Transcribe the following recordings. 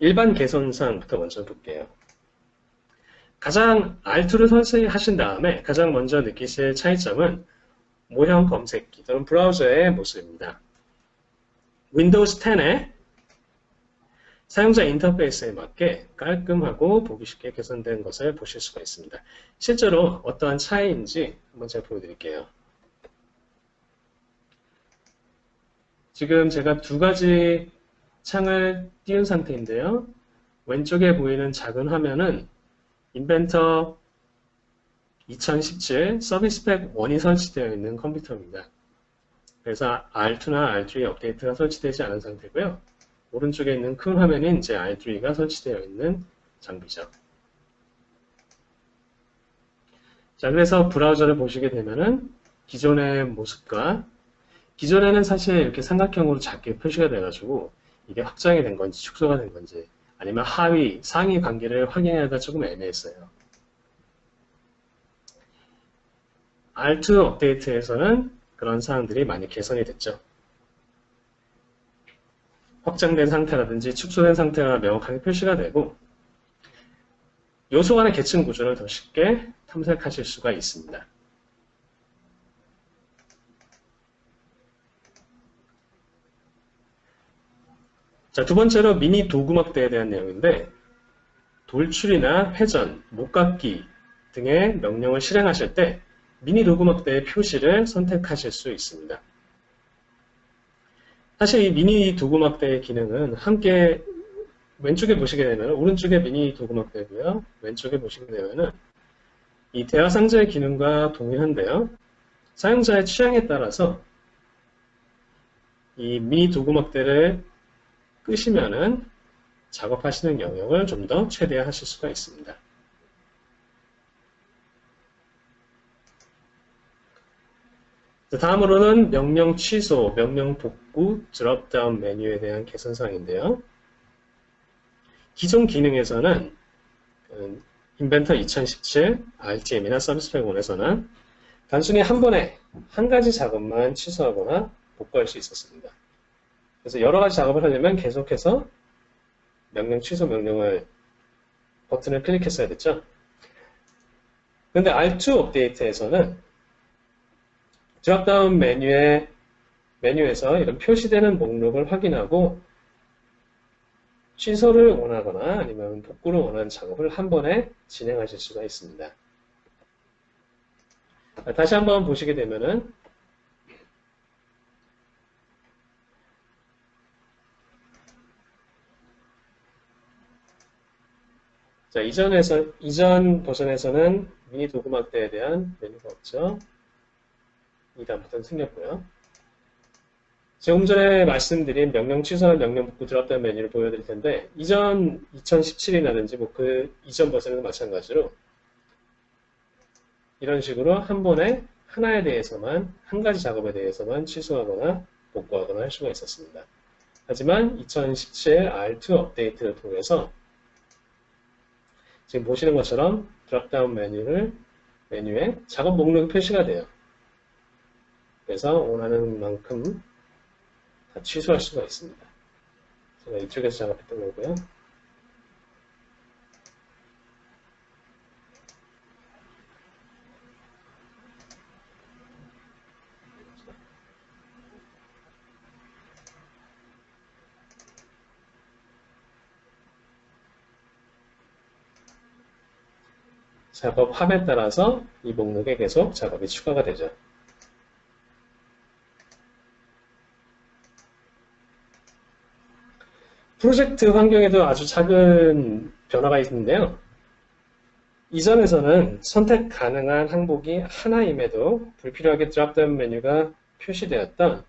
일반 개선사항부터 먼저 볼게요. 가장 R2를 설치하신 다음에 가장 먼저 느끼실 차이점은 모형 검색기 또는 브라우저의 모습입니다. 윈도우즈 10의 사용자 인터페이스에 맞게 깔끔하고 보기 쉽게 개선된 것을 보실 수가 있습니다. 실제로 어떠한 차이인지 한번 제가 보여드릴게요. 지금 제가 두 가지 창을 띄운 상태인데요. 왼쪽에 보이는 작은 화면은 인벤터 2017 서비스 팩 1이 설치되어 있는 컴퓨터입니다. 그래서 R2나 R3 업데이트가 설치되지 않은 상태고요. 오른쪽에 있는 큰 화면인 이제 R3가 설치되어 있는 장비죠. 자, 그래서 브라우저를 보시게 되면은 기존의 모습과 기존에는 사실 이렇게 삼각형으로 작게 표시가 돼가지고 이게 확장이 된 건지 축소가 된 건지 아니면 하위, 상위 관계를 확인하기가 조금 애매했어요. R2 업데이트에서는 그런 사항들이 많이 개선이 됐죠. 확장된 상태라든지 축소된 상태가 명확하게 표시가 되고 요소 간의 계층 구조를 더 쉽게 탐색하실 수가 있습니다. 자, 두 번째로 미니 도구막대에 대한 내용인데 돌출이나 회전, 목깎기 등의 명령을 실행하실 때 미니 도구막대의 표시를 선택하실 수 있습니다. 사실 이 미니 도구막대의 기능은 함께 왼쪽에 보시게 되면 오른쪽에 미니 도구막대고요. 왼쪽에 보시게 되면은 이 대화 상자의 기능과 동일한데요. 사용자의 취향에 따라서 이 미니 도구막대를 끄시면은 작업하시는 영역을 좀 더 최대화하실 수가 있습니다. 다음으로는 명령 취소, 명령 복구, 드롭다운 메뉴에 대한 개선사항인데요. 기존 기능에서는 인벤터 2017, RTM이나 서비스 팩 1에서는 단순히 한 번에 한 가지 작업만 취소하거나 복구할 수 있었습니다. 그래서 여러 가지 작업을 하려면 계속해서 명령 취소 명령을 버튼을 클릭했어야 됐죠. 그런데 R2 업데이트에서는 드롭다운 메뉴에서 이런 표시되는 목록을 확인하고 취소를 원하거나 아니면 복구를 원하는 작업을 한 번에 진행하실 수가 있습니다. 다시 한번 보시게 되면은 자, 이전 버전에서는 미니 도구막대에 대한 메뉴가 없죠. 이 다음부터는 생겼고요. 조금 전에 말씀드린 명령 취소나 명령 복구 드롭다운 메뉴를 보여드릴 텐데 이전 2017이라든지 뭐 그 이전 버전에도 마찬가지로 이런 식으로 한 번에 하나에 대해서만 한 가지 작업에 대해서만 취소하거나 복구하거나 할 수가 있었습니다. 하지만 2017 R2 업데이트를 통해서 지금 보시는 것처럼 드롭다운 메뉴에 작업 목록이 표시가 돼요. 그래서 원하는 만큼 다 취소할 수가 있습니다. 제가 이쪽에서 작업했던 거고요. 작업함에 따라서 이 목록에 계속 작업이 추가가 되죠. 프로젝트 환경에도 아주 작은 변화가 있는데요. 이전에서는 선택 가능한 항목이 하나임에도 불필요하게 드롭다운 메뉴가 표시되었던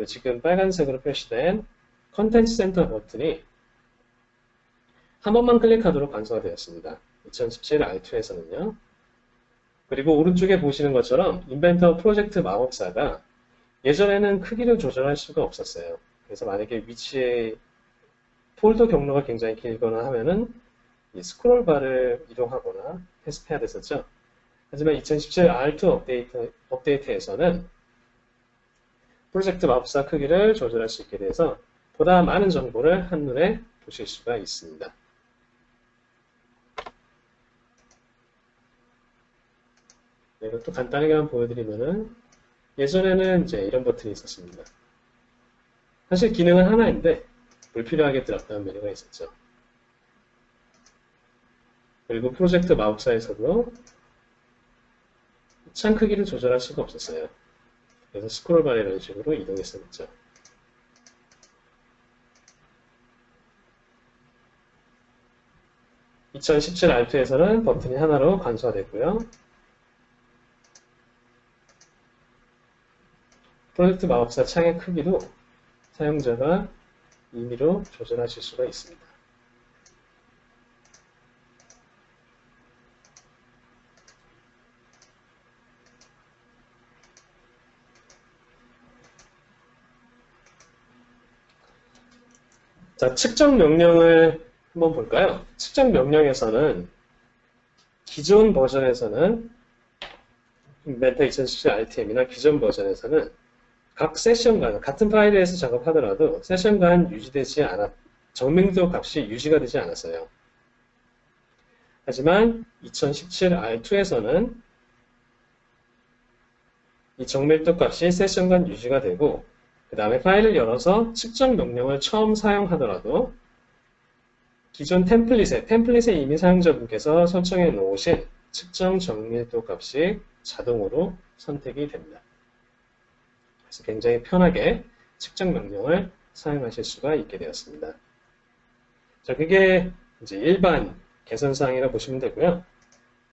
지금 빨간색으로 표시된 컨텐츠 센터 버튼이 한 번만 클릭하도록 간소화 되었습니다. 2017 R2에서는요. 그리고 오른쪽에 보시는 것처럼 인벤터 프로젝트 마법사가 예전에는 크기를 조절할 수가 없었어요. 그래서 만약에 위치에 폴더 경로가 굉장히 길거나 하면은 이 스크롤 바를 이동하거나 테스트해야 됐었죠. 하지만 2017 R2 업데이트에서는 프로젝트 마법사 크기를 조절할 수 있게 돼서 보다 많은 정보를 한눈에 보실 수가 있습니다. 네, 이것도 간단하게 한번 보여드리면은 예전에는 이제 이런 버튼이 있었습니다. 사실 기능은 하나인데 불필요하게 드랍다운 메뉴가 있었죠. 그리고 프로젝트 마법사에서도 창 크기를 조절할 수가 없었어요. 그래서 스크롤바를 이런 식으로 이동했었죠. (2017) R2에서는 버튼이 하나로 간소화됐고요. 프로젝트 마법사 창의 크기도 사용자가 임의로 조절하실 수가 있습니다. 자, 측정 명령을 한번 볼까요? 측정 명령에서는 기존 버전에서는 인벤터 2017 RTM이나 기존 버전에서는 각 세션간, 같은 파일에서 작업하더라도 세션간 유지되지 않았, 정밀도 값이 유지가 되지 않았어요. 하지만 2017 R2에서는 이 정밀도 값이 세션간 유지가 되고 그 다음에 파일을 열어서 측정 명령을 처음 사용하더라도 기존 템플릿에 이미 사용자분께서 설정해 놓으신 측정 정밀도 값이 자동으로 선택이 됩니다. 그래서 굉장히 편하게 측정 명령을 사용하실 수가 있게 되었습니다. 자, 그게 이제 일반 개선사항이라 보시면 되고요.